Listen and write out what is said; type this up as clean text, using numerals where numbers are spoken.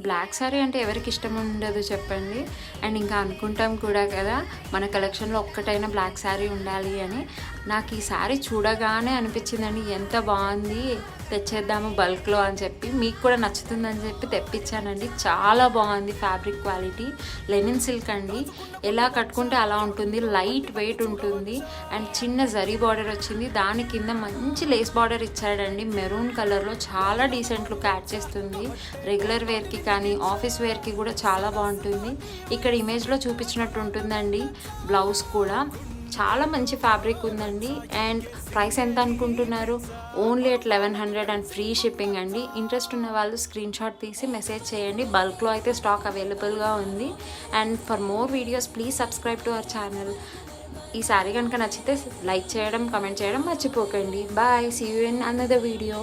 Black sari అంటే ఎవరికి ఇష్టం ఉండదు చెప్పండి. అండ్ ఇంకా అనుకుంటాం కూడా కదా మన కలెక్షన్లో ఒక్కటైనా బ్లాక్ శారీ ఉండాలి అని. నాకు ఈ శారీ చూడగానే అనిపించిందండి ఎంత బాగుంది, తెచ్చేద్దాము బల్క్లో అని చెప్పి. మీకు కూడా నచ్చుతుందని చెప్పి తెప్పించానండి. చాలా బాగుంది ఫ్యాబ్రిక్ క్వాలిటీ. లెనిన్ సిల్క్ అండి, ఎలా కట్టుకుంటే అలా ఉంటుంది, లైట్ వెయిట్ ఉంటుంది. అండ్ చిన్న జరీ బార్డర్ వచ్చింది, దాని కింద మంచి లేస్ బార్డర్ ఇచ్చాడండి మెరూన్ కలర్లో. చాలా డీసెంట్ లుక్ యాడ్ చేస్తుంది. రెగ్యులర్ వేర్కి కానీ ఆఫీస్ వేర్కి కూడా చాలా బాగుంటుంది. ఇక్కడ ఇమేజ్లో చూపించినట్టు ఉంటుందండి బ్లౌజ్ కూడా. చాలా మంచి ఫ్యాబ్రిక్ ఉందండి. అండ్ ప్రైస్ ఎంత అనుకుంటున్నారు? Only at 1100 and free shipping అండి. ఇంట్రెస్ట్ ఉన్న వాళ్ళు స్క్రీన్ షాట్ తీసి మెసేజ్ చేయండి. బల్క్లో అయితే స్టాక్ అవైలబుల్గా ఉంది. And for more videos please subscribe to our channel. ఈ శారీ కనుక నచ్చితే లైక్ చేయడం, కమెంట్ చేయడం మర్చిపోకండి. Bye, see you in another video.